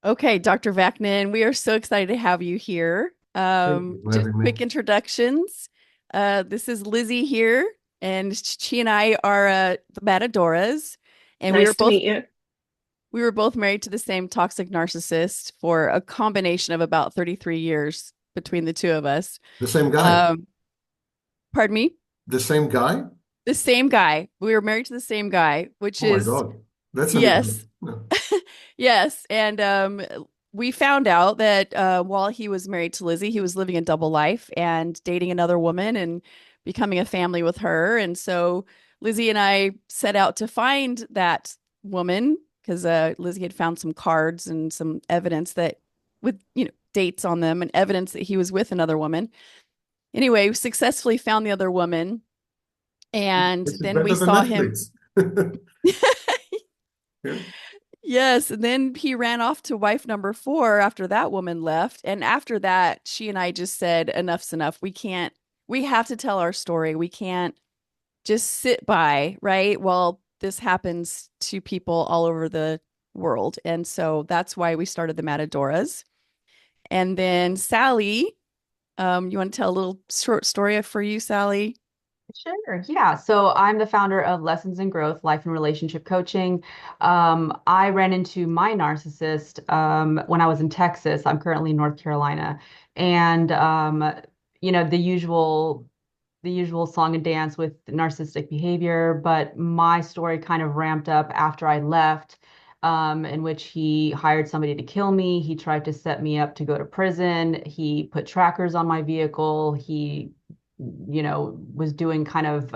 Okay, Dr. Vaknin, we are so excited to have you here. Thank you for Just having me. quick introductions. This is Lizzie here, and she and I are the Matadoras, and Nice to meet you. we were both married to the same toxic narcissist for a combination of about 33 years between the two of us. The same guy. Um, Pardon me? The same guy? The same guy. We were married to the same guy, which Oh my is God. That's an yes. even. No. Yes, and we found out that while he was married to Lizzie, he was living a double life and dating another woman and becoming a family with her. And so Lizzie and I set out to find that woman because Lizzie had found some cards and some evidence that with dates on them and evidence that he was with another woman. Anyway, we successfully found the other woman, and This is then we better than saw him. Netflix. Yeah. Yes, and then he ran off to wife number four after that woman left. And after that, she and I just said, enough's enough. We have to tell our story. We can't just sit by, right? Well, this happens to people all over the world. And so that's why we started the Matadoras. And then Sally, you want to tell a little short story for you, Sally? Sure. Yeah. So I'm the founder of Lessons in Growth, Life and Relationship Coaching. I ran into my narcissist when I was in Texas. I'm currently in North Carolina. And the usual song and dance with narcissistic behavior, but my story kind of ramped up after I left. In which he hired somebody to kill me. He tried to set me up to go to prison. He put trackers on my vehicle. He was doing kind of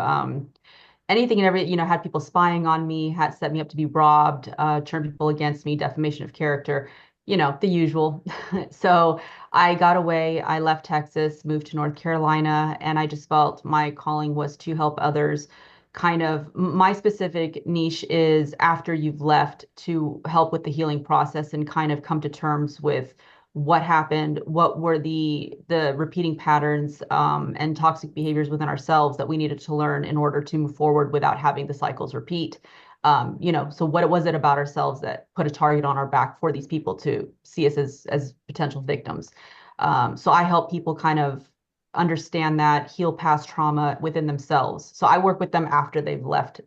anything and everything, had people spying on me, had set me up to be robbed, turned people against me, defamation of character, the usual. So I got away. I left Texas, moved to North Carolina, and I just felt my calling was to help others. Kind of my specific niche is after you've left to help with the healing process and kind of come to terms with what happened, what were the repeating patterns and toxic behaviors within ourselves that we needed to learn in order to move forward without having the cycles repeat. So what was it about ourselves that put a target on our back for these people to see us as potential victims? So I help people kind of understand that, heal past trauma within themselves. So I work with them after they've left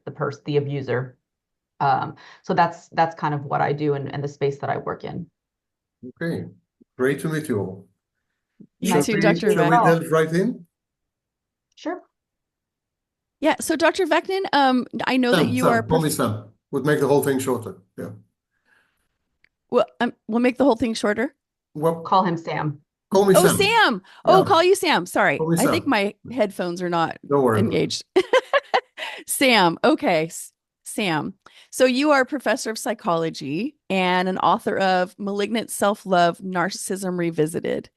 the abuser. So that's kind of what I do and the space that I work in. Okay. Great to meet you all. You Shall Nice too, to meet we Dr. you as shall we Vec. well. delve right in? Sure. Yeah, so Dr. Vecnin, I know that Sam, you are Sam, call me Sam. Would make the whole thing shorter. Yeah. well, we'll make the whole thing shorter. Well, Call him Sam. call me Oh, Sam. Sam. Oh, Yeah. call you Sam. Sorry. Call me I think Sam. my headphones are not Don't worry about it. engaged. Sam. Okay. Sam. So you are a professor of psychology and an author of Malignant Self-Love, Narcissism Revisited.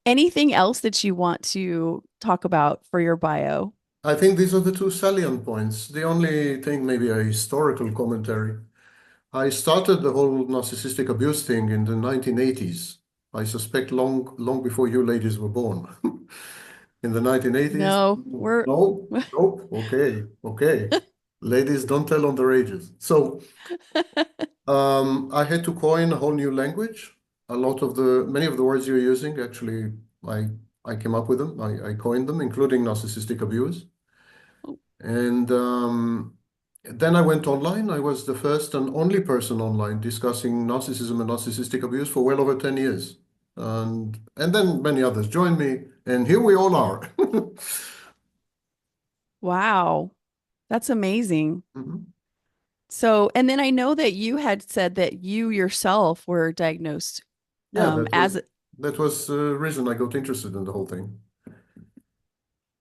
Anything else that you want to talk about for your bio? I think these are the two salient points. The only thing, maybe a historical commentary. I started the whole narcissistic abuse thing in the 1980s. I suspect long before you ladies were born. In the 1980s? No, we're No? Nope. Okay. Okay. Ladies, don't tell on their ages. So I had to coin a whole new language. Many of the words you're using, actually, I, I came up with them. I coined them, including narcissistic abuse. And then I went online. I was the first and only person online discussing narcissism and narcissistic abuse for well over 10 years. And then many others joined me, and here we all are. wow. That's amazing. Mhm. So, and then I know that you had said that you yourself were diagnosed Yeah, as that was the reason I got interested in the whole thing.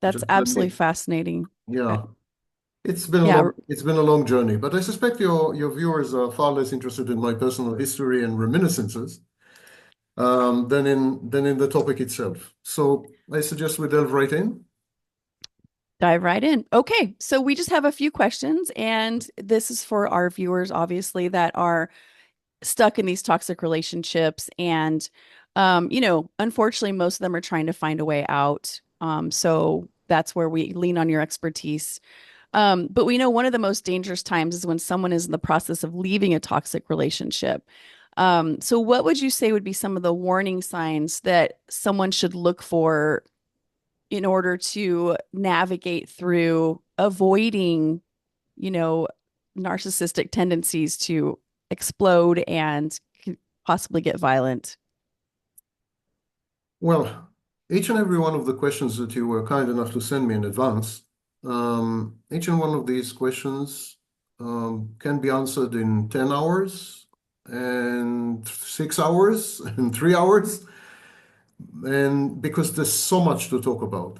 that's Just absolutely learning. fascinating. Yeah, Uh, yeah, it's been a long journey, but I suspect your viewers are far less interested in my personal history and reminiscences than in the topic itself. So I suggest we delve right in. dive right in. Okay, so we just have a few questions, and this is for our viewers, obviously, that are stuck in these toxic relationships. And, unfortunately, most of them are trying to find a way out. So that's where we lean on your expertise. But we know one of the most dangerous times is when someone is in the process of leaving a toxic relationship. So what would you say would be some of the warning signs that someone should look for in order to navigate through avoiding, you know, narcissistic tendencies to explode and possibly get violent? Well, each and every one of the questions that you were kind enough to send me in advance, each and one of these questions can be answered in 10 hours and 6 hours and 3 hours, and because there's so much to talk about.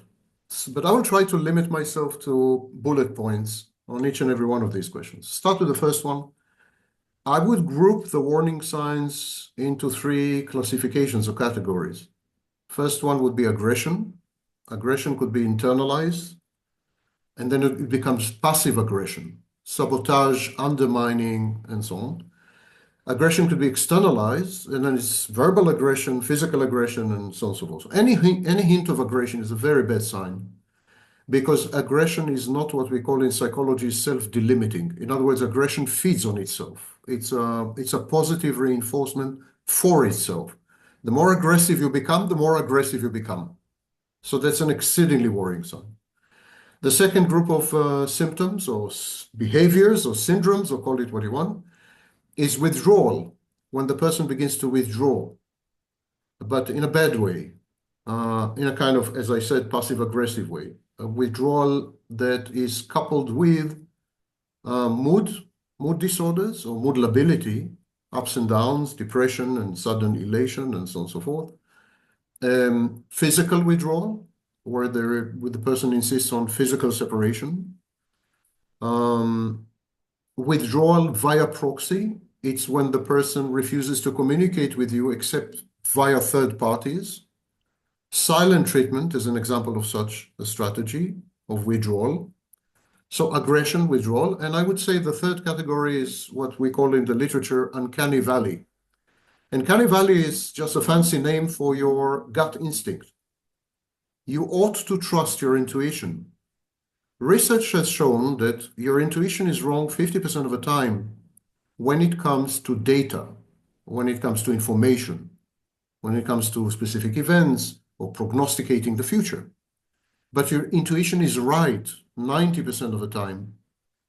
But I will try to limit myself to bullet points on each and every one of these questions. Start with the first one. I would group the warning signs into three classifications or categories. First one would be aggression. Aggression could be internalized, and then it becomes passive aggression, sabotage, undermining, and so on. Aggression could be externalized, and then it's verbal aggression, physical aggression, and so on and so forth. Any hint of aggression is a very bad sign because aggression is not what we call in psychology self-delimiting. In other words, aggression feeds on itself. It's a positive reinforcement for itself. The more aggressive you become, the more aggressive you become. So that's an exceedingly worrying sign. The second group of symptoms or behaviors or syndromes, or call it what you want, is withdrawal, when the person begins to withdraw, but in a bad way, in a kind of, as I said, passive-aggressive way. A withdrawal that is coupled with mood disorders or mood lability, ups and downs, depression and sudden elation, and so on and so forth. Physical withdrawal, where the person insists on physical separation. Withdrawal via proxy, it's when the person refuses to communicate with you except via third parties. Silent treatment is an example of such a strategy of withdrawal. So aggression, withdrawal, and I would say the third category is what we call in the literature uncanny valley. Uncanny valley is just a fancy name for your gut instinct. You ought to trust your intuition. Research has shown that your intuition is wrong 50% of the time when it comes to data, when it comes to information, when it comes to specific events or prognosticating the future. But your intuition is right 90% of the time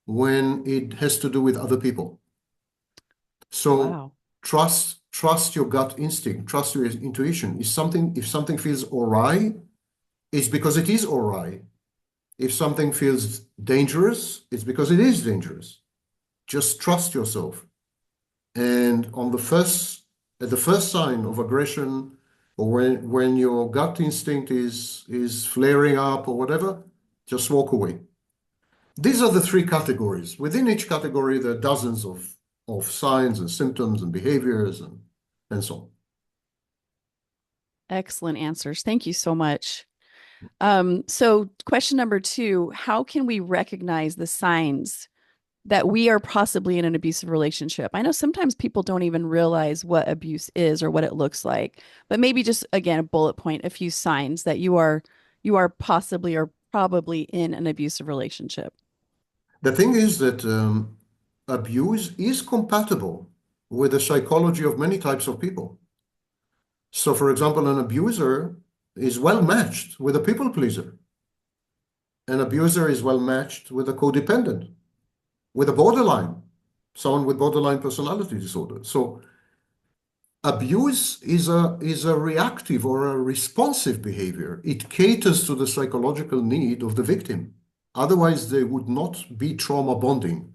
when it has to do with other people. So Wow. trust your gut instinct, trust your intuition. If something feels awry, it's because it is awry. If something feels dangerous, it's because it is dangerous. Just trust yourself. And at the first sign of aggression, or when your gut instinct is flaring up or whatever, just walk away. These are the three categories. Within each category, there are dozens of signs and symptoms and behaviors and so on. Excellent answers. Thank you so much. So question number 2, how can we recognize the signs that we are possibly in an abusive relationship? I know sometimes people don't even realize what abuse is or what it looks like, but maybe just again, a bullet point, a few signs that you are possibly or probably in an abusive relationship. The thing is that abuse is compatible with the psychology of many types of people. So, for example, an abuser is well matched with a people pleaser. An abuser is well matched with a codependent, with a borderline, someone with borderline personality disorder. So abuse is a reactive or a responsive behavior. It caters to the psychological need of the victim. Otherwise, they would not be trauma bonding.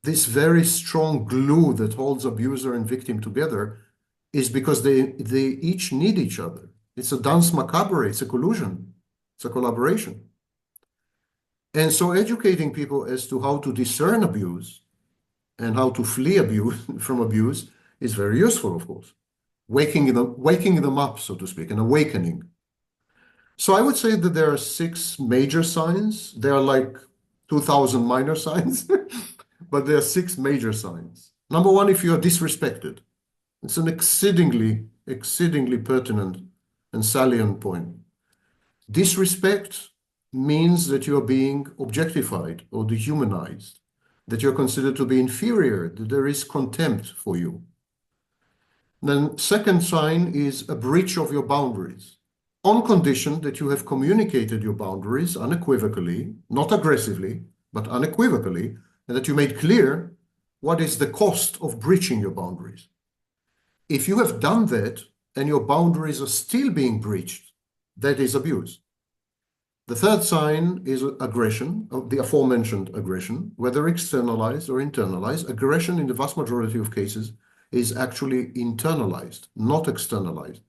This very strong glue that holds abuser and victim together is because they each need each other. It's a danse macabre, it's a collusion, it's a collaboration. And so educating people as to how to discern abuse and how to flee abuse from abuse is very useful, of course. Waking them up, so to speak, an awakening. So I would say that there are 6 major signs. There are like 2,000 minor signs, but there are 6 major signs. Number 1, if you are disrespected. It's an exceedingly pertinent and salient point. Disrespect means that you are being objectified or dehumanized, that you're considered to be inferior, that there is contempt for you. Then second sign is a breach of your boundaries, on condition that you have communicated your boundaries unequivocally, not aggressively, but unequivocally, and that you made clear what is the cost of breaching your boundaries. If you have done that and your boundaries are still being breached, that is abuse. The third sign is aggression, the aforementioned aggression, whether externalized or internalized. Aggression, in the vast majority of cases, is actually internalized, not externalized.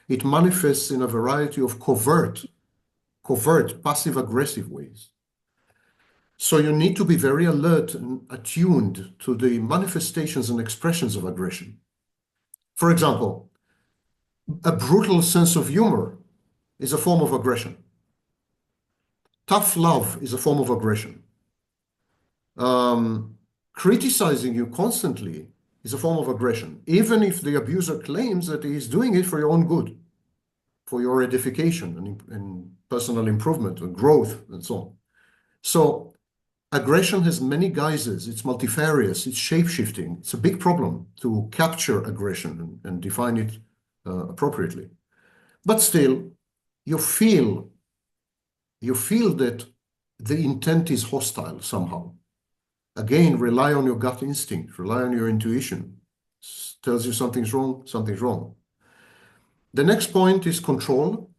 It manifests in a variety of covert, passive-aggressive ways. So you need to be very alert and attuned to the manifestations and expressions of aggression. For example, a brutal sense of humor is a form of aggression. Tough love is a form of aggression. Criticizing you constantly is a form of aggression, even if the abuser claims that he is doing it for your own good, for your edification and personal improvement and growth and so on. So aggression has many guises. It's multifarious, it's shape-shifting. It's a big problem to capture aggression and define it appropriately. But still, you feel that the intent is hostile somehow. Again, rely on your gut instinct, rely on your intuition. Tells you something's wrong, something's wrong. The next point is control.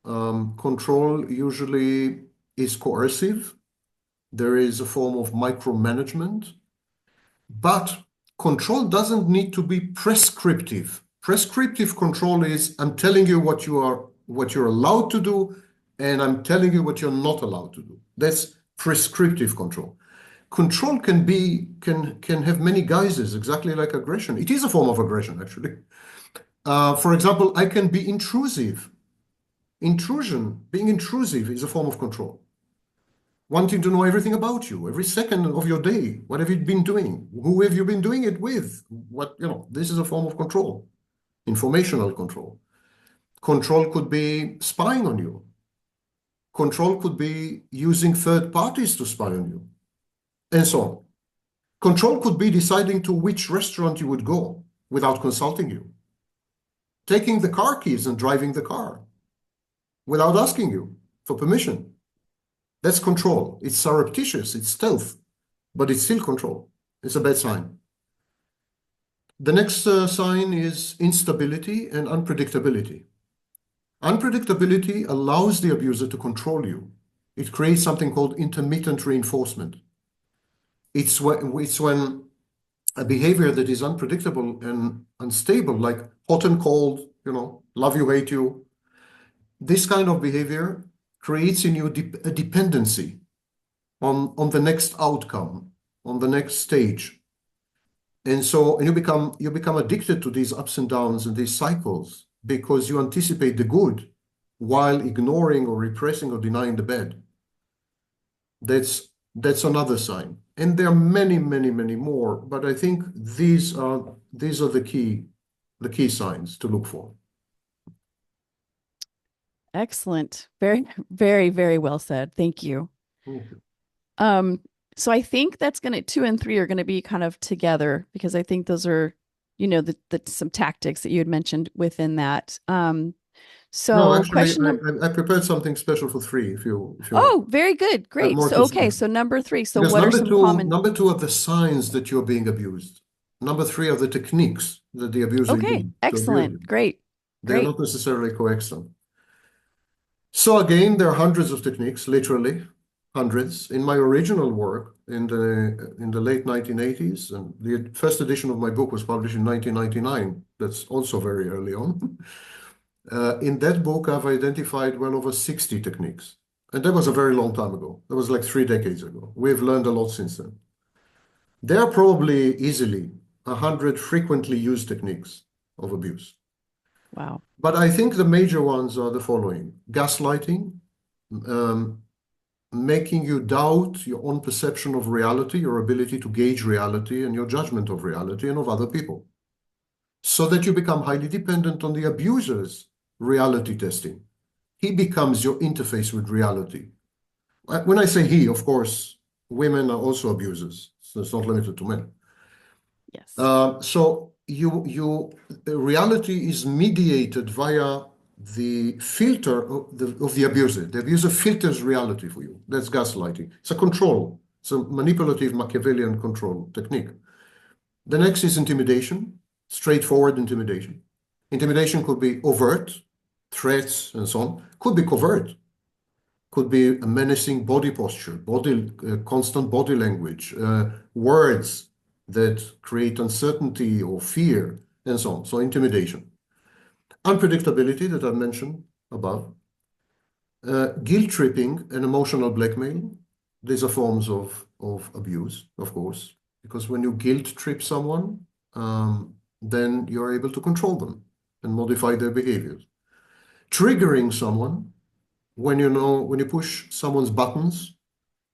Control usually is coercive. There is a form of micromanagement, but control doesn't need to be prescriptive. Prescriptive control is I'm telling you what you're allowed to do, and I'm telling you what you're not allowed to do. That's prescriptive control. Control can have many guises, exactly like aggression. It is a form of aggression, actually. For example, I can be intrusive. Being intrusive is a form of control. Wanting to know everything about you, every second of your day. What have you been doing? Who have you been doing it with? This is a form of control, informational control. Control could be spying on you. Control could be using third parties to spy on you, and so on. Control could be deciding to which restaurant you would go without consulting you. Taking the car keys and driving the car without asking you for permission. That's control. It's surreptitious, it's stealth, but it's still control. It's a bad sign. The next sign is instability and unpredictability. Unpredictability allows the abuser to control you. It creates something called intermittent reinforcement. It's when a behavior that is unpredictable and unstable, like hot and cold, love you, hate you, this kind of behavior creates in you a dependency on the next outcome, on the next stage. And so you become addicted to these ups and downs and these cycles because you anticipate the good while ignoring or repressing or denying the bad. That's another sign. And there are many, many, many more, but I think these are the key signs to look for. Excellent. Very, very, very well said. Thank you. Okay. So I think that's 2 and 3 are gonna be kind of together because I think those are, some tactics that you had mentioned within that. No, So actually, question number. I prepared something special for 3 if you want. Oh, very good. I have Great. more So to okay, say. so number 3. So Because what are some common? number two are the signs that you're being abused. Number 3 are the techniques that the abuser Okay, used to abuse you. excellent. Great. They're Great. not necessarily coextant. So again, there are hundreds of techniques, literally hundreds. In my original work in the late 1980s, and the first edition of my book was published in 1999. That's also very early on. In that book, I've identified well over 60 techniques. And that was a very long time ago. That was like 3 decades ago. We've learned a lot since then. There are probably easily 100 frequently used techniques of abuse. Wow. But I think the major ones are the following: gaslighting, making you doubt your own perception of reality, your ability to gauge reality, and your judgment of reality and of other people, so that you become highly dependent on the abuser's reality testing. He becomes your interface with reality. When I say he, of course, women are also abusers, so it's not limited to men. Yes. So reality is mediated via the filter of the abuser. The abuser filters reality for you. That's gaslighting. It's a control. It's a manipulative Machiavellian control technique. The next is intimidation, straightforward intimidation. Intimidation could be overt, threats and so on. Could be covert. Could be a menacing body posture, constant body language, words that create uncertainty or fear, and so on. So intimidation. Unpredictability that I mentioned above. Guilt tripping and emotional blackmail. These are forms of abuse, of course, because when you guilt trip someone, then you're able to control them and modify their behaviors. Triggering someone when you push someone's buttons,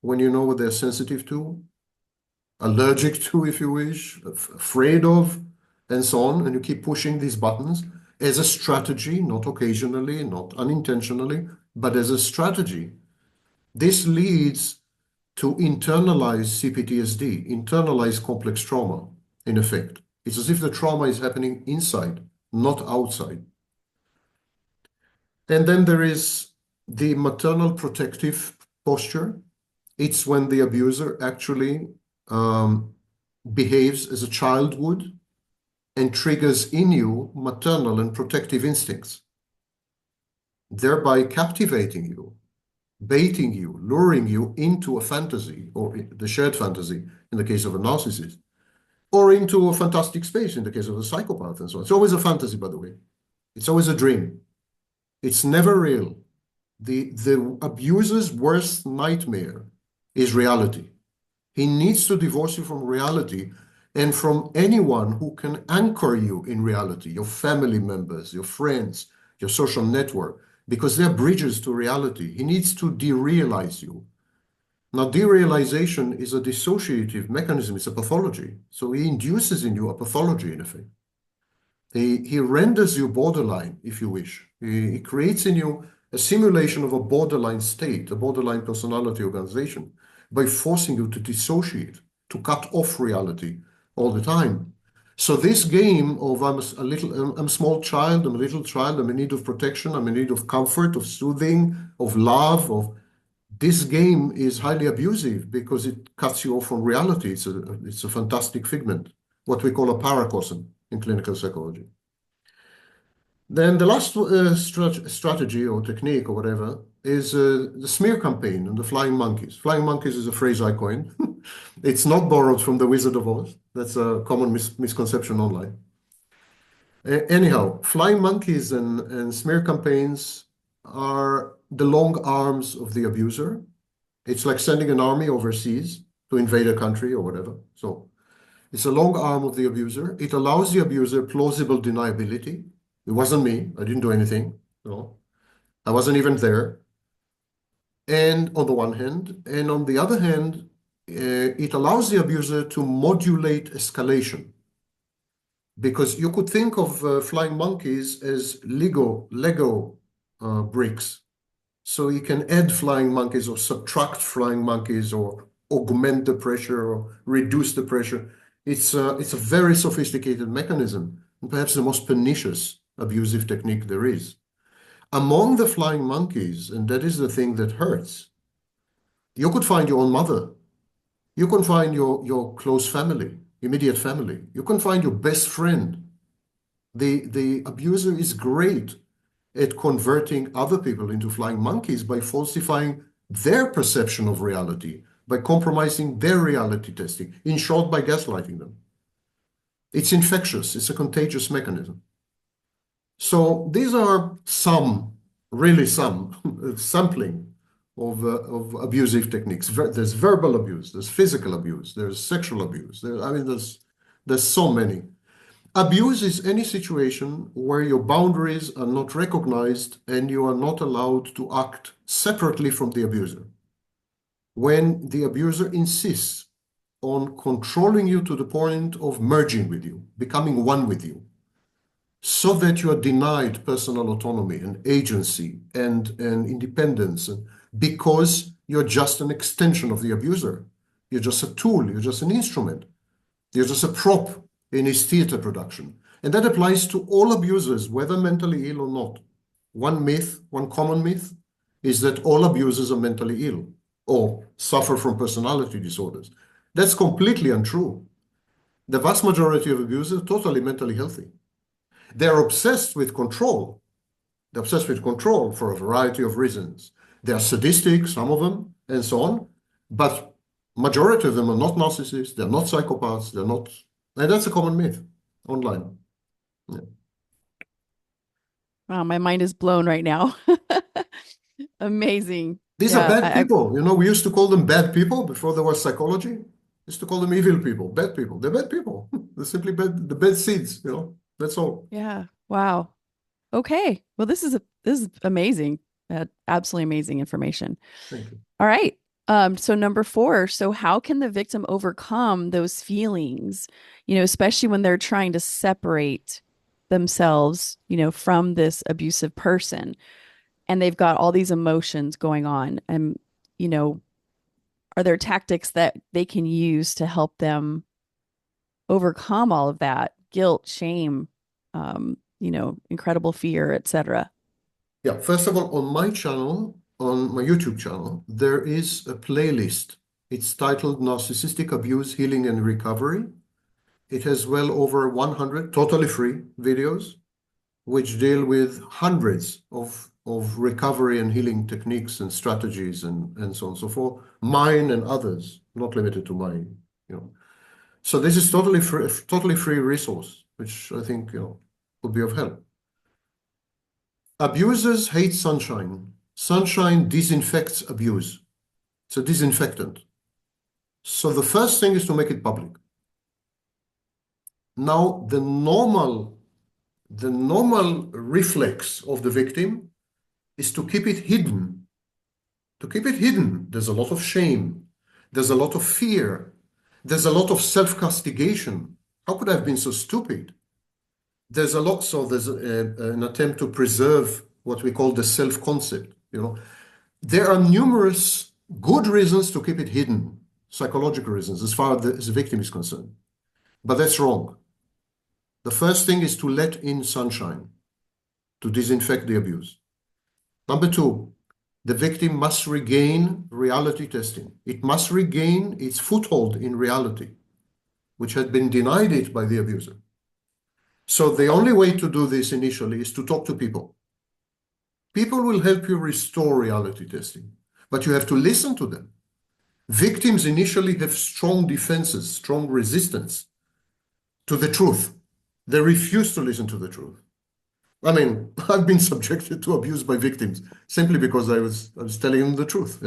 when you know what they're sensitive to, allergic to, if you wish, afraid of, and so on, and you keep pushing these buttons as a strategy, not occasionally, not unintentionally, but as a strategy. This leads to internalized CPTSD, internalized complex trauma, in effect. It's as if the trauma is happening inside, not outside. And then there is the maternal protective posture. It's when the abuser actually behaves as a child would and triggers in you maternal and protective instincts, thereby captivating you, baiting you, luring you into a fantasy, or the shared fantasy in the case of a narcissist, or into a fantastic space in the case of a psychopath and so on. It's always a fantasy, by the way. It's always a dream. It's never real. The abuser's worst nightmare is reality. He needs to divorce you from reality and from anyone who can anchor you in reality, your family members, your friends, your social network, because they're bridges to reality. He needs to derealize you. Now, derealization is a dissociative mechanism. It's a pathology. So he induces in you a pathology, in effect. He renders you borderline, if you wish. He creates in you a simulation of a borderline state, a borderline personality organization, by forcing you to dissociate, to cut off reality all the time. So this game of I'm a small child, I'm a little child, I'm in need of protection, I'm in need of comfort, of soothing, of love, this game is highly abusive because it cuts you off from reality. It's a fantastic figment, what we call a paracosm in clinical psychology. Then the last strategy or technique or whatever is the smear campaign and the flying monkeys. Flying monkeys is a phrase I coined. It's not borrowed from the Wizard of Oz. That's a common misconception online. Anyhow, flying monkeys and smear campaigns are the long arms of the abuser. It's like sending an army overseas to invade a country or whatever. So it's a long arm of the abuser. It allows the abuser plausible deniability. It wasn't me. I didn't do anything. No, I wasn't even there. And on the one hand, and on the other hand, it allows the abuser to modulate escalation. Because you could think of flying monkeys as Lego bricks. So you can add flying monkeys or subtract flying monkeys or augment the pressure or reduce the pressure. It's a very sophisticated mechanism, and perhaps the most pernicious abusive technique there is. Among the flying monkeys, and that is the thing that hurts, you could find your own mother. You can find your close family, immediate family. You can find your best friend. The abuser is great at converting other people into flying monkeys by falsifying their perception of reality, by compromising their reality testing, in short, by gaslighting them. It's infectious. It's a contagious mechanism. So these are really some sampling of abusive techniques. There's verbal abuse, there's physical abuse, there's sexual abuse. There's so many. Abuse is any situation where your boundaries are not recognized and you are not allowed to act separately from the abuser. When the abuser insists on controlling you to the point of merging with you, becoming one with you, so that you are denied personal autonomy and agency and independence, because you're just an extension of the abuser. You're just a tool, you're just an instrument, you're just a prop in his theater production. And that applies to all abusers, whether mentally ill or not. One common myth, is that all abusers are mentally ill or suffer from personality disorders. That's completely untrue. The vast majority of abusers are totally mentally healthy. They're obsessed with control. They're obsessed with control for a variety of reasons. They are sadistic, some of them, and so on. But majority of them are not narcissists. They're not psychopaths. They're not, and that's a common myth online. Yeah. Wow, my mind is blown right now. Amazing. These are Yeah, bad people. You know, we used to call them bad people before there was psychology. We used to call them evil people, bad people. They're bad people. They're simply bad, the bad seeds, you know. That's all. yeah. Wow. Okay. Well, this is amazing. Absolutely amazing information. Thank you. All right. So number 4, so how can the victim overcome those feelings, especially when they're trying to separate themselves, from this abusive person and they've got all these emotions going on and, you know, are there tactics that they can use to help them overcome all of that guilt, shame, incredible fear, etc.? Yeah, first of all, on my channel, on my YouTube channel, there is a playlist. It's titled Narcissistic Abuse, Healing and Recovery. It has well over 100 totally free videos, which deal with hundreds of recovery and healing techniques and strategies and so on and so forth, mine and others, not limited to mine, you know. So this is totally free resource, which I think, would be of help. Abusers hate sunshine. Sunshine disinfects abuse. It's a disinfectant. So the first thing is to make it public. Now, the normal reflex of the victim is to keep it hidden. To keep it hidden, there's a lot of shame. There's a lot of fear. There's a lot of self-castigation. How could I have been so stupid? There's a lot, so there's an attempt to preserve what we call the self-concept, There are numerous good reasons to keep it hidden, psychological reasons, as far as the victim is concerned. But that's wrong. The first thing is to let in sunshine, to disinfect the abuse. Number 2, the victim must regain reality testing. It must regain its foothold in reality, which had been denied it by the abuser. So the only way to do this initially is to talk to people. People will help you restore reality testing, but you have to listen to them. Victims initially have strong defenses, strong resistance to the truth. They refuse to listen to the truth. I mean, I've been subjected to abuse by victims simply because I was telling them the truth,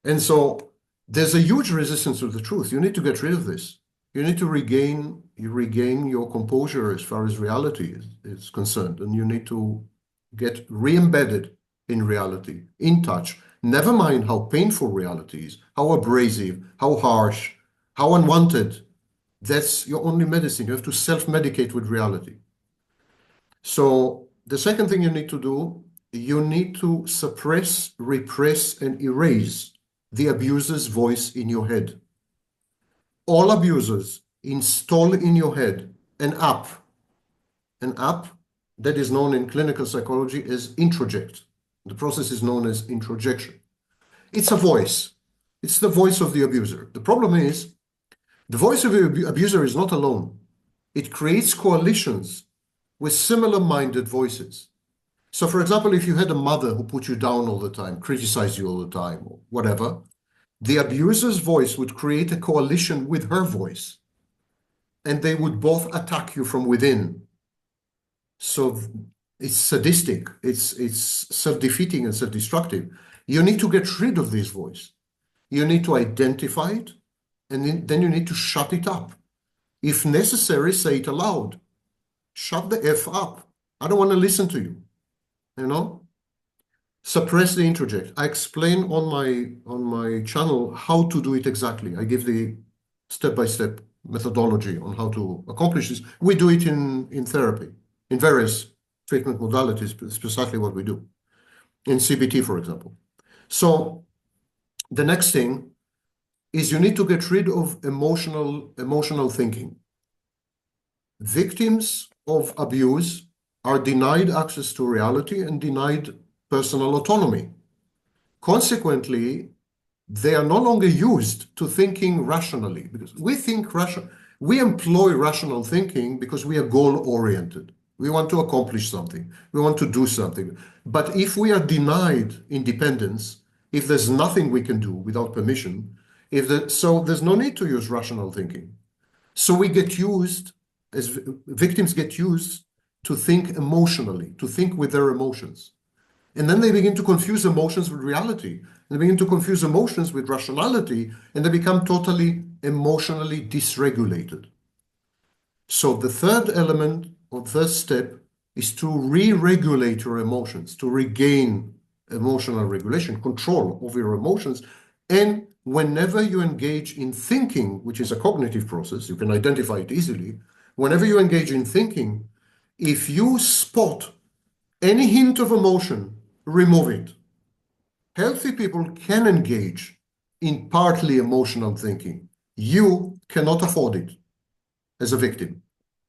And so there's a huge resistance to the truth. You need to get rid of this. You need to regain your composure as far as reality is concerned, and you need to get re-embedded in reality, in touch. Never mind how painful reality is, how abrasive, how harsh, how unwanted. That's your only medicine. You have to self-medicate with reality. So the second thing you need to do, you need to suppress, repress, and erase the abuser's voice in your head. All abusers install in your head an app that is known in clinical psychology as introject. The process is known as introjection. It's a voice. It's the voice of the abuser. The problem is, the voice of the abuser is not alone. It creates coalitions with similar-minded voices. So, for example, if you had a mother who put you down all the time, criticized you all the time, or whatever, the abuser's voice would create a coalition with her voice, and they would both attack you from within. So it's sadistic, it's self-defeating and self-destructive. You need to get rid of this voice. You need to identify it, and then you need to shut it up. If necessary, say it aloud. Shut the F up. I don't want to listen to you. Suppress the introject. I explain on my channel how to do it exactly. I give the step-by-step methodology on how to accomplish this. We do it in therapy, in various treatment modalities. It's precisely what we do. In CBT, for example. So the next thing is you need to get rid of emotional thinking. Victims of abuse are denied access to reality and denied personal autonomy. Consequently, they are no longer used to thinking rationally because we employ rational thinking because we are goal-oriented. We want to accomplish something. We want to do something. But if we are denied independence, if there's nothing we can do without permission, so there's no need to use rational thinking. So we get used, as victims get used to think emotionally, to think with their emotions. And then they begin to confuse emotions with reality. They begin to confuse emotions with rationality, and they become totally emotionally dysregulated. So the third element or third step is to re-regulate your emotions, to regain emotional regulation, control over your emotions. And whenever you engage in thinking, which is a cognitive process, you can identify it easily. Whenever you engage in thinking, if you spot any hint of emotion, remove it. Healthy people can engage in partly emotional thinking. You cannot afford it as a victim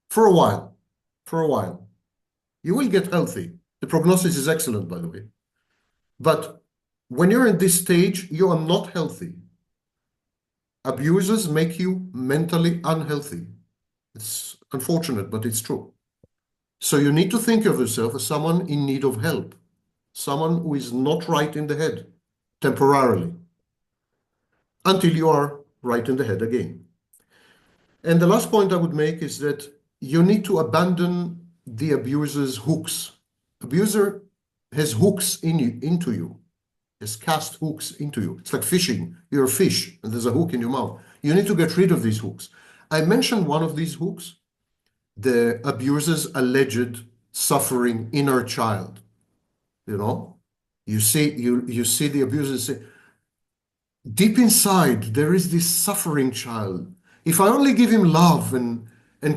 for a while. For a while. You will get healthy. The prognosis is excellent, by the way. But when you're in this stage, you are not healthy. Abusers make you mentally unhealthy. It's unfortunate, but it's true. So you need to think of yourself as someone in need of help, someone who is not right in the head temporarily until you are right in the head again. And the last point I would make is that you need to abandon the abuser's hooks. Abuser has hooks into you, has cast hooks into you. It's like fishing. You're a fish and there's a hook in your mouth. You need to get rid of these hooks. I mentioned one of these hooks, the abuser's alleged suffering inner child. You know, you see the abuser say, deep inside, there is this suffering child. If I only give him love and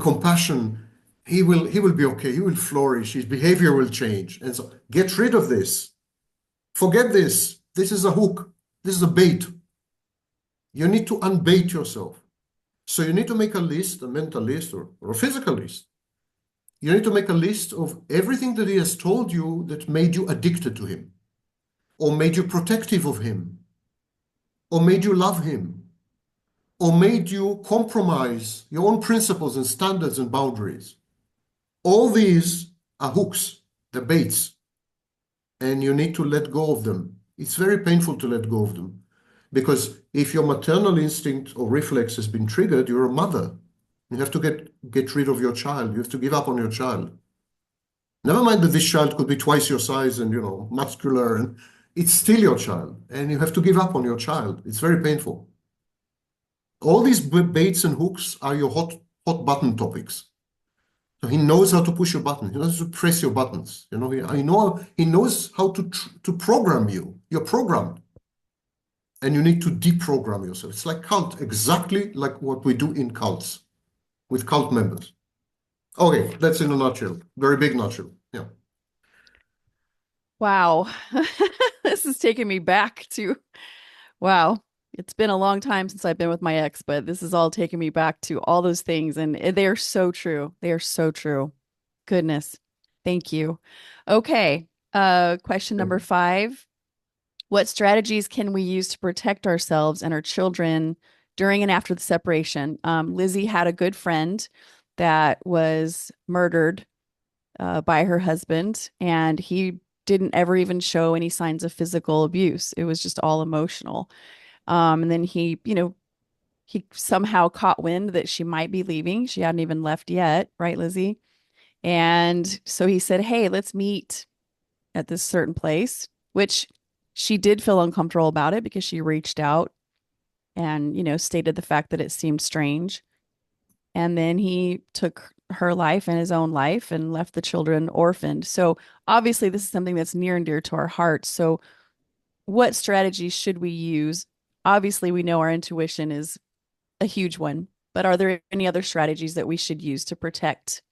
compassion, he will be okay. He will flourish. His behavior will change. And so get rid of this. Forget this. This is a hook. This is a bait. You need to unbait yourself. So you need to make a list, a mental list or a physical list. You need to make a list of everything that he has told you that made you addicted to him, or made you protective of him, or made you love him, or made you compromise your own principles and standards and boundaries. All these are hooks, they're baits, and you need to let go of them. It's very painful to let go of them because if your maternal instinct or reflex has been triggered, you're a mother. You have to get rid of your child. You have to give up on your child. Never mind that this child could be twice your size and, muscular, and it's still your child, and you have to give up on your child. It's very painful. All these baits and hooks are your hot button topics. So he knows how to push your button. He knows how to press your buttons. He knows how to program you. You're programmed. And you need to deprogram yourself. It's like cult, exactly like what we do in cults with cult members. Okay, that's in a nutshell. Very big nutshell. Yeah. Wow. This is taking me back to, wow. It's been a long time since I've been with my ex, but this is all taking me back to all those things. And they are so true. They are so true. Goodness. Thank you. Okay. Question number 5. What strategies can we use to protect ourselves and our children during and after the separation? Lizzie had a good friend that was murdered by her husband, and he didn't ever even show any signs of physical abuse. It was just all emotional. And then he somehow caught wind that she might be leaving. She hadn't even left yet, right, Lizzie? And so he said, "Hey, let's meet at this certain place," which she did feel uncomfortable about it because she reached out and, stated the fact that it seemed strange. And then he took her life and his own life and left the children orphaned. So obviously, this is something that's near and dear to our hearts. So, what strategies should we use? Obviously, we know our intuition is a huge one, but are there any other strategies that we should use to protect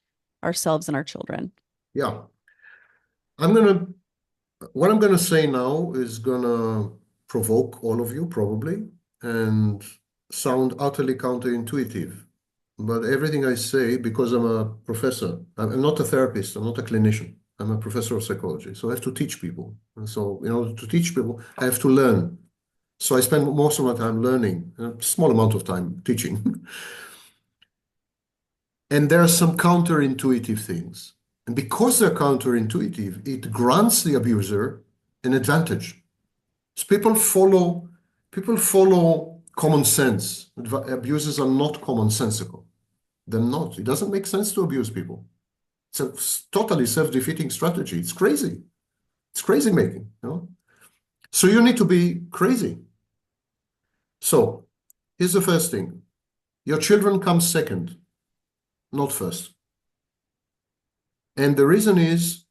ourselves and our children? Yeah. What I'm gonna say now is gonna provoke all of you probably and sound utterly counterintuitive. but everything I say, because I'm a professor, I'm not a therapist, I'm not a clinician, I'm a professor of psychology. So I have to teach people. And so in order to teach people, I have to learn. So I spend most of my time learning, a small amount of time teaching. And there are some counterintuitive things. And because they're counterintuitive, it grants the abuser an advantage. So people follow common sense. Abusers are not commonsensical. They're not. It doesn't make sense to abuse people. It's a totally self-defeating strategy. It's crazy. It's crazy making, you know? So you need to be crazy. So here's the first thing. Your children come second, not first. And the reason is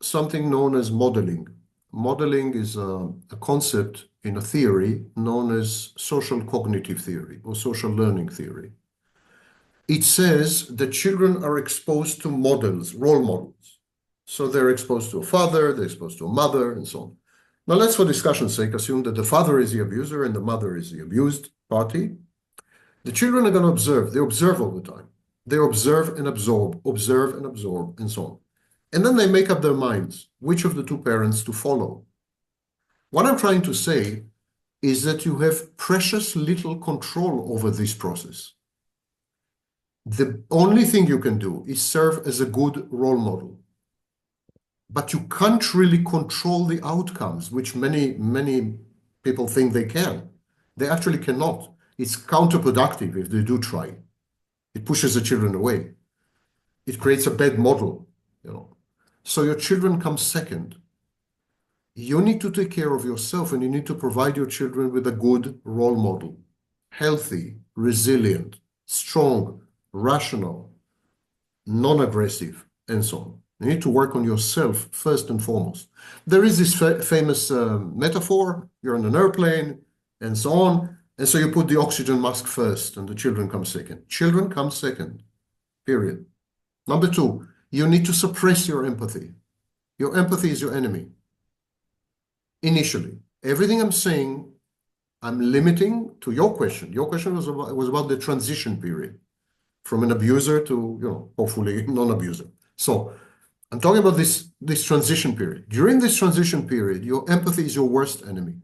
something known as modeling. Modeling is a concept in a theory known as social cognitive theory or social learning theory. It says that children are exposed to models, role models. So they're exposed to a father, they're exposed to a mother, and so on. Now let's, for discussion's sake, assume that the father is the abuser and the mother is the abused party. The children are going to observe. They observe all the time. They observe and absorb, and so on. And then they make up their minds which of the two parents to follow. What I'm trying to say is that you have precious little control over this process. The only thing you can do is serve as a good role model. But you can't really control the outcomes, which many people think they can. They actually cannot. It's counterproductive if they do try. It pushes the children away. It creates a bad model, you know. So your children come second. You need to take care of yourself and you need to provide your children with a good role model. Healthy, resilient, strong, rational, non-aggressive, and so on. You need to work on yourself first and foremost. There is this famous metaphor, you're on an airplane, and so on, and so you put the oxygen mask first, and the children come second. Children come second, period. Number two, you need to suppress your empathy. Your empathy is your enemy. Initially, everything I'm saying, I'm limiting to your question. Your question was about the transition period from an abuser to, you know, hopefully non-abuser. So I'm talking about this transition period. During this transition period, your empathy is your worst enemy.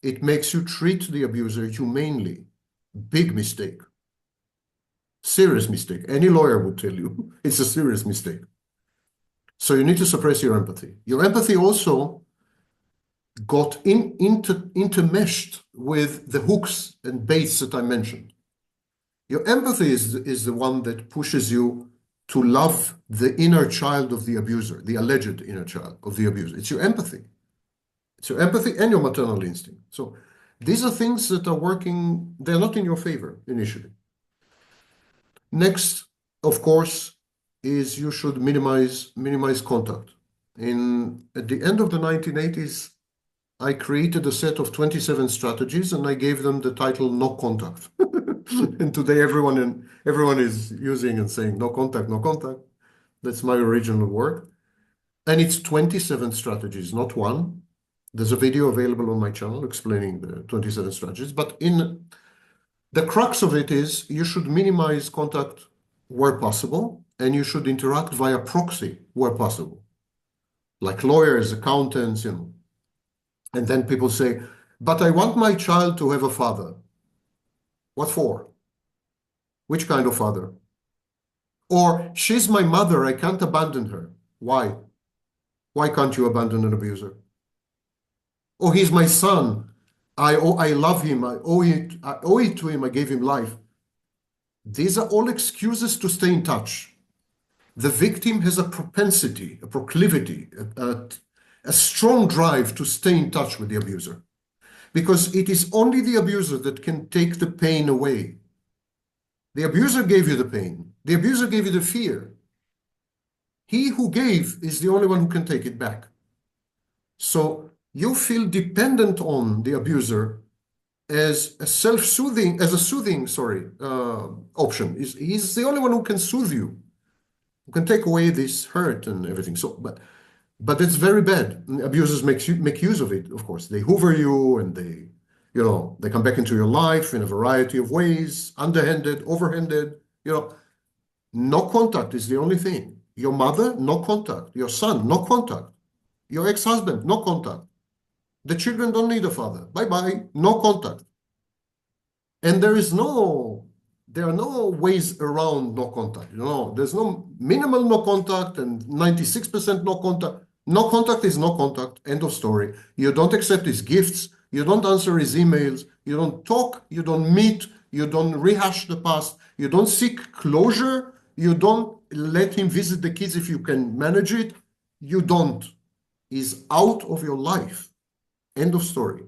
It makes you treat the abuser humanely. Big mistake. Serious mistake. Any lawyer would tell you it's a serious mistake. So you need to suppress your empathy. Your empathy also got intermeshed with the hooks and baits that I mentioned. Your empathy is the one that pushes you to love the inner child of the abuser, the alleged inner child of the abuser. It's your empathy. It's your empathy and your maternal instinct. So these are things that are working, they're not in your favor initially. Next, of course, is you should minimize contact. At the end of the 1980s, I created a set of 27 strategies and I gave them the title No Contact. And today everyone is using and saying no contact, no contact. That's my original work. And it's 27 strategies, not one. There's a video available on my channel explaining the 27 strategies. But in the crux of it is you should minimize contact where possible, and you should interact via proxy where possible. Like lawyers, accountants, you know. And then people say, but I want my child to have a father. What for? Which kind of father? Or she's my mother, I can't abandon her. Why? Why can't you abandon an abuser? Or he's my son, I love him, I owe it to him, I gave him life. These are all excuses to stay in touch. The victim has a propensity, a proclivity, a strong drive to stay in touch with the abuser. Because it is only the abuser that can take the pain away. The abuser gave you the pain. The abuser gave you the fear. He who gave is the only one who can take it back. So you feel dependent on the abuser as a soothing option. He's the only one who can soothe you, who can take away this hurt and everything. So, but it's very bad. Abusers make use of it, of course. They hoover you and They come back into your life in a variety of ways, underhanded, overhanded, no contact is the only thing. Your mother, no contact. Your son, no contact. Your ex-husband, no contact. The children don't need a father. Bye-bye, no contact. And there are no ways around no contact. There's no minimal no contact and 96% no contact. No contact is no contact. End of story. You don't accept his gifts. You don't answer his emails. You don't talk. You don't meet. You don't rehash the past. You don't seek closure. You don't let him visit the kids if you can manage it. You don't. He's out of your life. End of story.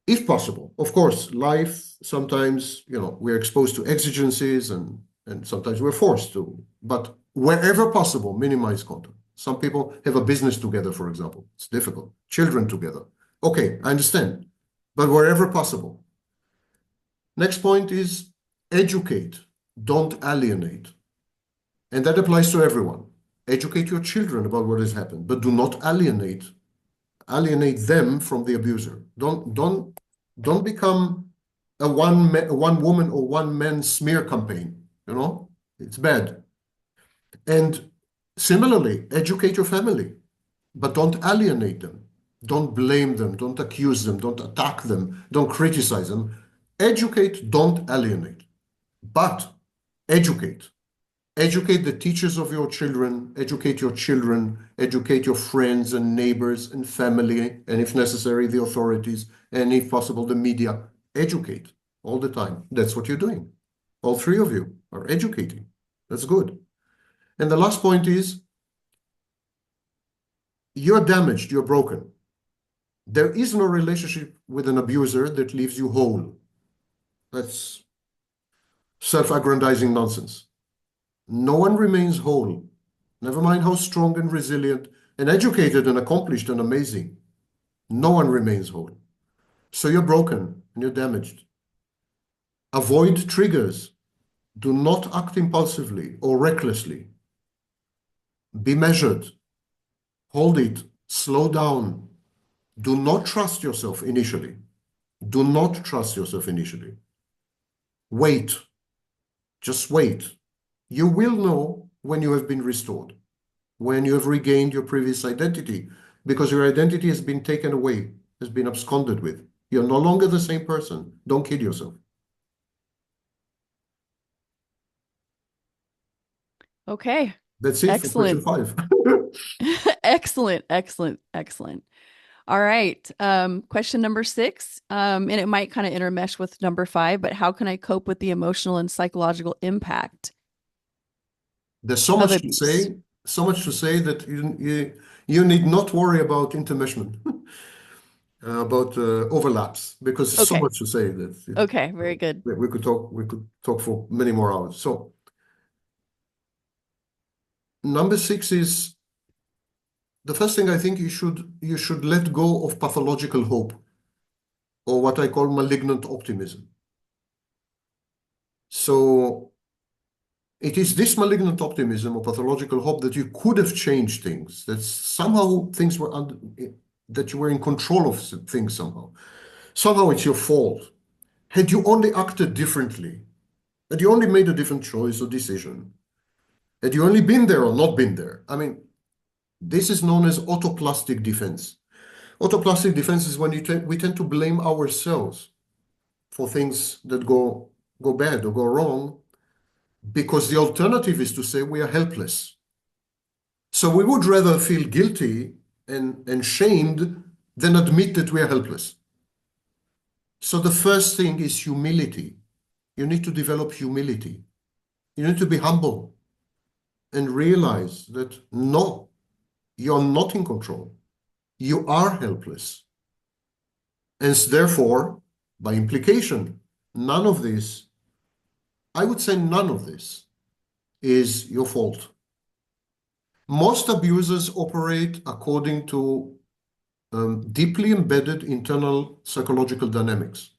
If possible. Of course, life, sometimes, we're exposed to exigencies and sometimes we're forced to. But wherever possible, minimize contact. Some people have a business together, for example. It's difficult. Children together. Okay, I understand. But wherever possible. Next point is educate. Don't alienate. And that applies to everyone. Educate your children about what has happened, but do not alienate them from the abuser. Don't become a one woman or one man smear campaign. It's bad. And similarly, educate your family, but don't alienate them. Don't blame them. Don't accuse them. Don't attack them. Don't criticize them. Educate, don't alienate. But educate. Educate the teachers of your children, educate your children, educate your friends and neighbors and family, and if necessary, the authorities, and if possible, the media. Educate all the time. That's what you're doing. All three of you are educating. That's good. And the last point is, you're damaged, you're broken. There is no relationship with an abuser that leaves you whole. That's self-aggrandizing nonsense. No one remains whole, never mind how strong and resilient and educated and accomplished and amazing. No one remains whole. So you're broken and you're damaged. Avoid triggers. Do not act impulsively or recklessly. Be measured. Hold it. Slow down. Do not trust yourself initially. Do not trust yourself initially. Wait. Just wait. You will know when you have been restored, when you have regained your previous identity, because your identity has been taken away, has been absconded with. You're no longer the same person. Don't kid yourself. Okay. That's it for question Excellent. 5. Excellent, excellent, excellent. All right. Question number 6. And it might kind of intermesh with number 5, but how can I cope with the emotional and psychological impact There's so of much to abuse? say that you need not worry about intermeshment, about overlaps, because there's so Okay. much to say that Okay. Very good. we could talk for many more hours. So number 6 is the first thing. I think you should let go of pathological hope, or what I call malignant optimism. So it is this malignant optimism or pathological hope that you could have changed things, that somehow things were that you were in control of things somehow. Somehow it's your fault. Had you only acted differently, had you only made a different choice or decision, had you only been there or not been there. I mean, this is known as autoplastic defense. Autoplastic defense is when we tend to blame ourselves for things that go bad or go wrong, because the alternative is to say we are helpless. So we would rather feel guilty and shamed than admit that we are helpless. So the first thing is humility. You need to develop humility. You need to be humble and realize that no, you're not in control. You are helpless. And therefore, by implication, none of this, I would say none of this, is your fault. Most abusers operate according to deeply embedded internal psychological dynamics,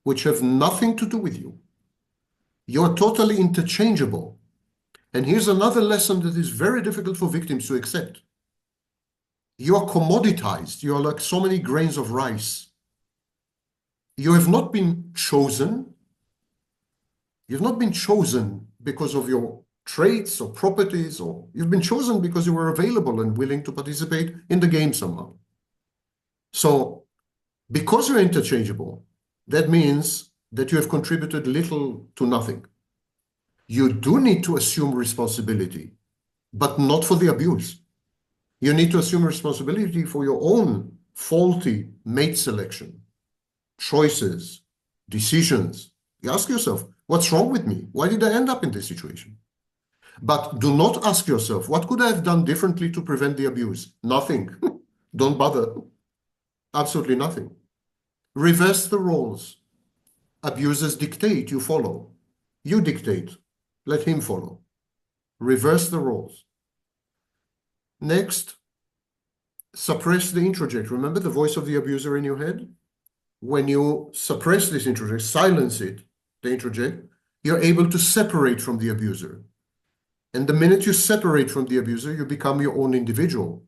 which have nothing to do with you. You're totally interchangeable. And here's another lesson that is very difficult for victims to accept. You're commoditized. You're like so many grains of rice. You have not been chosen. You've not been chosen because of your traits or properties, or you've been chosen because you were available and willing to participate in the game somehow. So because you're interchangeable, that means that you have contributed little to nothing. You do need to assume responsibility, but not for the abuse. You need to assume responsibility for your own faulty mate selection, choices, decisions. You ask yourself, what's wrong with me? Why did I end up in this situation? But do not ask yourself, what could I have done differently to prevent the abuse? Nothing. Don't bother. Absolutely nothing. Reverse the roles. Abusers dictate, you follow. You dictate, let him follow. Reverse the roles. Next, suppress the introject. Remember the voice of the abuser in your head? When you suppress this introject, silence it, the introject, you're able to separate from the abuser. And the minute you separate from the abuser, you become your own individual.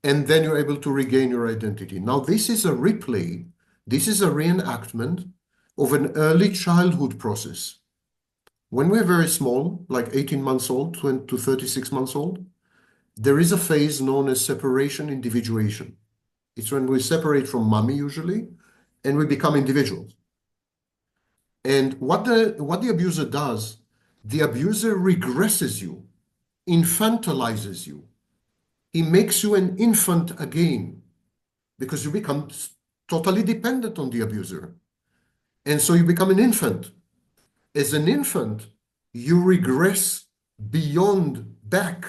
And then you're able to regain your identity. Now, this is a replay. This is a reenactment of an early childhood process. When we're very small, like 18 months old to 36 months old, there is a phase known as separation individuation. It's when we separate from mommy usually, and we become individuals. And what the abuser does, the abuser regresses you, infantilizes you. He makes you an infant again because you become totally dependent on the abuser. And so you become an infant. As an infant, you regress beyond back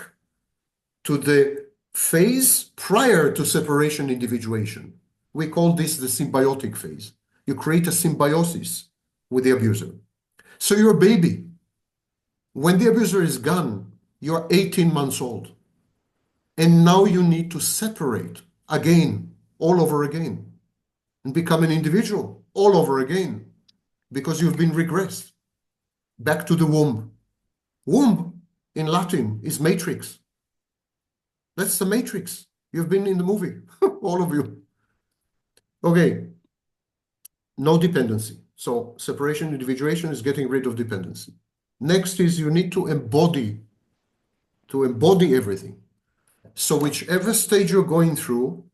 to the phase prior to separation individuation. We call this the symbiotic phase. You create a symbiosis with the abuser. So you're a baby. When the abuser is gone, you're 18 months old. And now you need to separate again, all over again, and become an individual all over again because you've been regressed back to the womb. Womb in Latin is matrix. That's the matrix. You've been in the movie, all of you. Okay, no dependency. So separation, individuation is getting rid of dependency. Next is you need to embody everything. So whichever stage you're going through,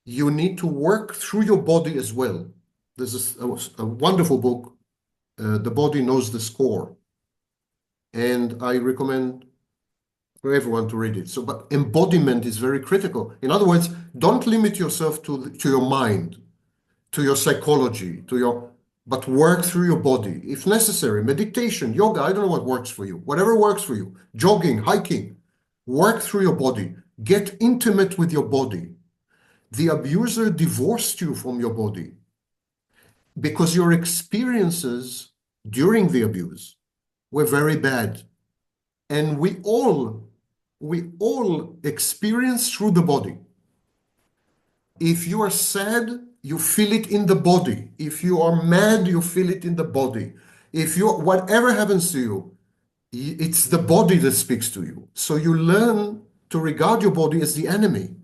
you need to work through your body as well. There's a wonderful book, The Body Knows the Score. And I recommend for everyone to read it. So, but embodiment is very critical. In other words, don't limit yourself to your mind, to your psychology, but work through your body. If necessary, meditation, yoga, I don't know what works for you. Whatever works for you, jogging, hiking, work through your body. Get intimate with your body. The abuser divorced you from your body because your experiences during the abuse were very bad. And we all experience through the body. If you are sad, you feel it in the body. If you are mad, you feel it in the body. Whatever happens to you, it's the body that speaks to you. So you learn to regard your body as the enemy.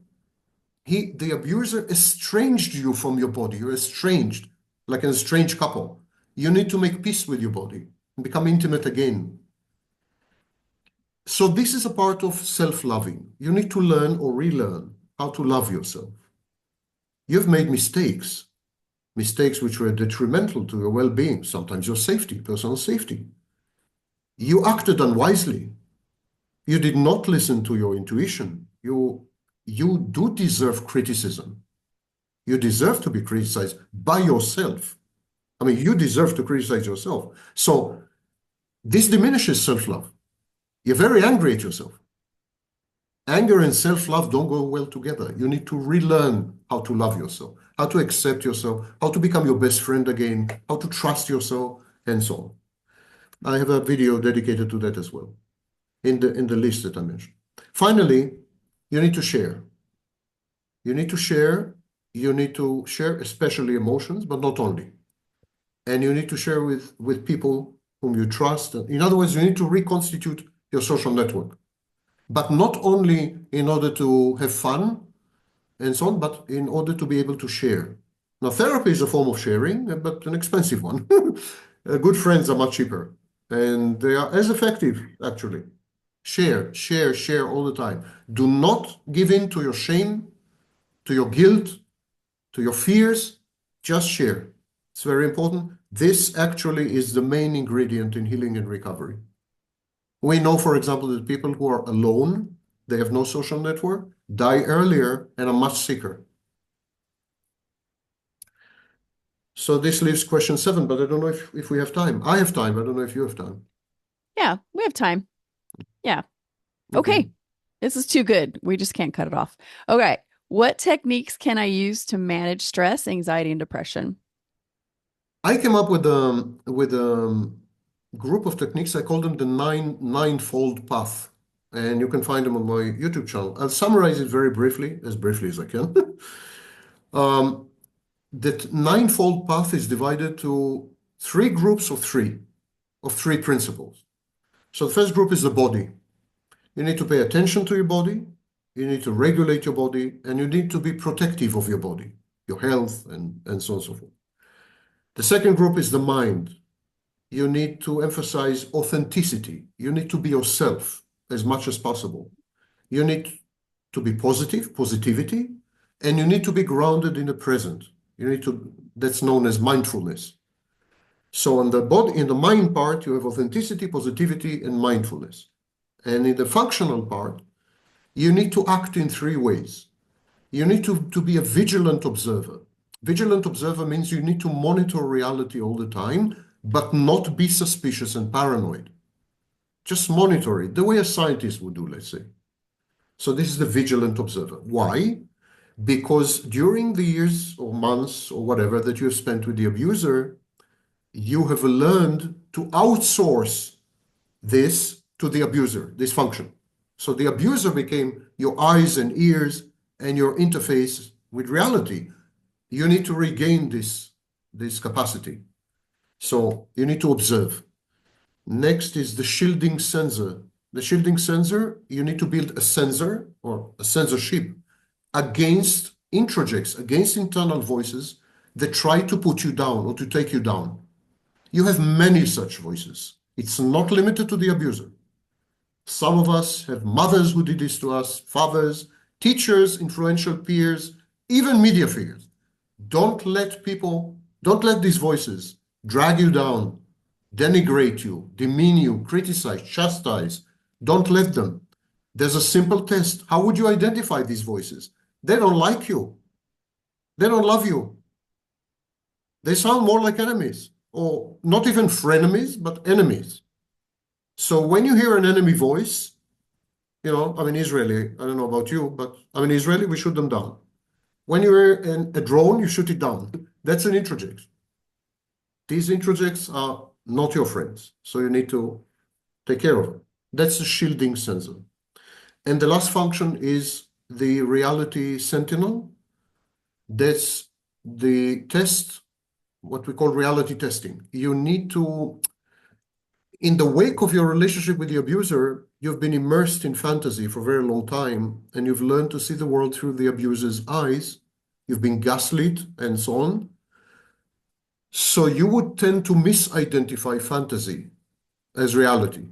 The abuser estranged you from your body. You're estranged, like an estranged couple. You need to make peace with your body and become intimate again. So this is a part of self-loving. You need to learn or relearn how to love yourself. You've made mistakes which were detrimental to your well-being, sometimes your safety, personal safety. You acted unwisely. You did not listen to your intuition. You do deserve criticism. You deserve to be criticized by yourself. I mean, you deserve to criticize yourself. So this diminishes self-love. You're very angry at yourself. Anger and self-love don't go well together. You need to relearn how to love yourself, how to accept yourself, how to become your best friend again, how to trust yourself, and so on. I have a video dedicated to that as well, in the list that I mentioned. Finally, you need to share. You need to share, especially emotions, but not only. And you need to share with people whom you trust. In other words, you need to reconstitute your social network. But not only in order to have fun and so on, but in order to be able to share. Now, therapy is a form of sharing, but an expensive one. Good friends are much cheaper, and they are as effective, actually. Share, share, share all the time. Do not give in to your shame, to your guilt, to your fears. Just share. It's very important. This actually is the main ingredient in healing and recovery. We know, for example, that people who are alone, they have no social network, die earlier and are much sicker. So this leaves question 7, but I don't know if we have time. I have time. I don't know if you have time. Yeah, we have time. Yeah. Okay. Okay. This is too good. We just can't cut it off. Okay. What techniques can I use to manage stress, anxiety, and depression? I came up with a group of techniques. I call them the ninefold path, and you can find them on my YouTube channel. I'll summarize it very briefly as I can. That ninefold path is divided to three groups of three principles. So the first group is the body. You need to pay attention to your body, you need to regulate your body, and you need to be protective of your body, your health, and so on and so forth. The second group is the mind. You need to emphasize authenticity. You need to be yourself as much as possible. You need to be positivity, and you need to be grounded in the present. That's known as mindfulness. So in the mind part, you have authenticity, positivity, and mindfulness. And in the functional part, you need to act in three ways. You need to be a vigilant observer. Vigilant observer means you need to monitor reality all the time, but not be suspicious and paranoid. Just monitor it, the way a scientist would do, let's say. So this is the vigilant observer. Why? Because during the years or months or whatever that you have spent with the abuser, you have learned to outsource this to the abuser, this function. So the abuser became your eyes and ears and your interface with reality. You need to regain this capacity. So you need to observe. Next is the shielding sensor. The shielding sensor, you need to build a sensor or a censorship against introjects, against internal voices that try to put you down or to take you down. You have many such voices. It's not limited to the abuser. Some of us have mothers who did this to us, fathers, teachers, influential peers, even media figures. Don't let these voices drag you down, denigrate you, demean you, criticize, chastise. Don't let them. There's a simple test. How would you identify these voices? They don't like you. They don't love you. They sound more like enemies, or not even frenemies, but enemies. So when you hear an enemy voice, I'm an Israeli, I don't know about you, but I'm an Israeli, we shoot them down. When you're in a drone, you shoot it down. That's an introject. These introjects are not your friends, so you need to take care of them. That's the shielding sensor. And the last function is the reality sentinel. That's the test, what we call reality testing. You need to, in the wake of your relationship with the abuser, you've been immersed in fantasy for a very long time, and you've learned to see the world through the abuser's eyes. You've been gaslit and so on. So you would tend to misidentify fantasy as reality.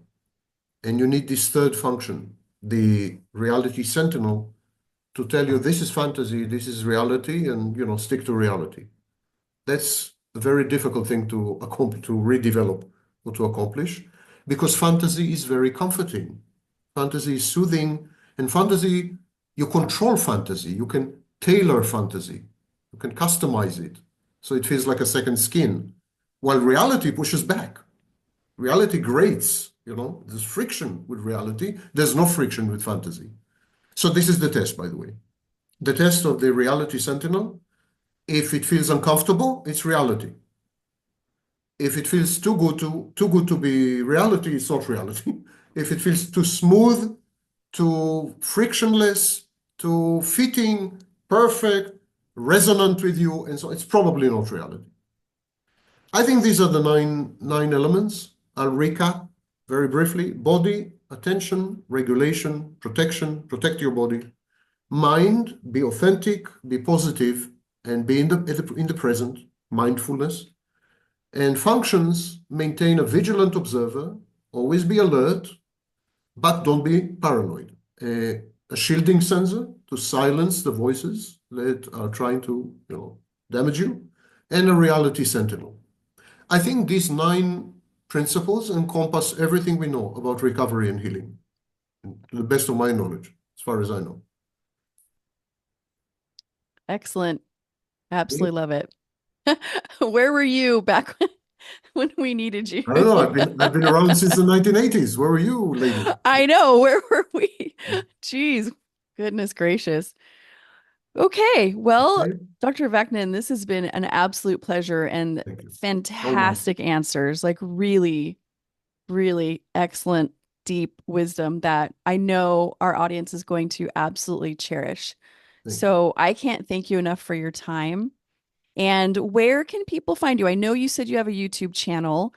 And you need this third function, the reality sentinel, to tell you this is fantasy, this is reality, and stick to reality. That's a very difficult thing to redevelop or to accomplish, because fantasy is very comforting. Fantasy is soothing, and fantasy, you control fantasy, you can tailor fantasy, you can customize it, so it feels like a second skin, while reality pushes back. Reality grates, there's friction with reality, there's no friction with fantasy. So this is the test, by the way. The test of the reality sentinel. If it feels uncomfortable, it's reality. If it feels too good to be reality, it's not reality. If it feels too smooth, too frictionless, too fitting, perfect, resonant with you, and so it's probably not reality. I think these are the nine elements. I'll recap very briefly. Body, attention, regulation, protection, protect your body. Mind, be authentic, be positive, and be in the present, mindfulness, and functions maintain a vigilant observer, always be alert, but don't be paranoid. A shielding sensor to silence the voices that are trying to, damage you, and a reality sentinel. I think these 9 principles encompass everything we know about recovery and healing, to the best of my knowledge, as far as I know. Excellent. Okay? Absolutely love it. Where were you back when we needed you? I don't know. I've been around since the 1980s. Where were you, lady? I know. Where were we? Jeez, goodness gracious. Okay, well, Okay. Dr. Vaknin, this has been an absolute pleasure and Thank you. So nice. fantastic answers. Like really, really excellent, deep wisdom that I know our audience is going to absolutely cherish. Thank you. So I can't thank you enough for your time. And where can people find you? I know you said you have a YouTube channel.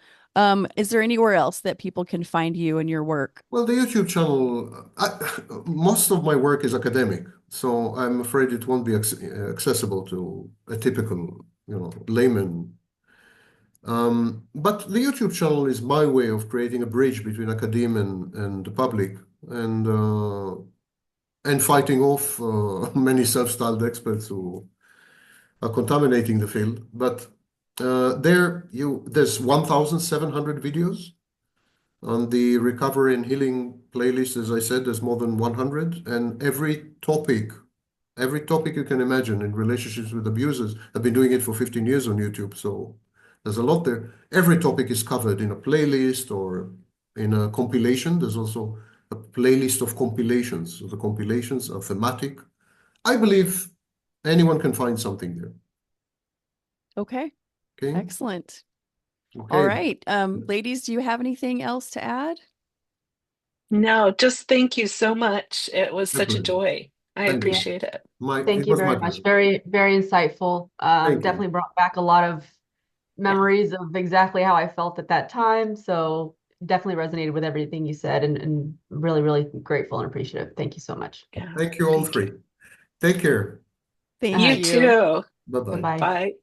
Is there anywhere else that people can find you and your work? Well, the YouTube channel, most of my work is academic, so I'm afraid it won't be accessible to a typical, layman. But the YouTube channel is my way of creating a bridge between academia and the public, and fighting off many self-styled experts who are contaminating the field. But there's 1,700 videos. On the recovery and healing playlist, as I said, there's more than 100, and every topic you can imagine in relationships with abusers. I've been doing it for 15 years on YouTube, so there's a lot there. Every topic is covered in a playlist or in a compilation. There's also a playlist of compilations. So the compilations are thematic. I believe anyone can find something there. Okay, Okay. excellent. All Okay. right. Ladies, do you have anything else to add? No, just thank you so much. It was My such a pleasure. joy. I Thank you. Yeah. appreciate it. Thank It you was my very much. pleasure. Very, very insightful. Thank Definitely you. brought back a lot of Yeah. memories of exactly how I felt at that time. So definitely resonated with everything you said and really, really grateful and appreciative. Thank you so much. Yeah. Thank you all Thank you. three. Take care. Thank You Uh, you. too. Bye-bye. bye-bye. Bye.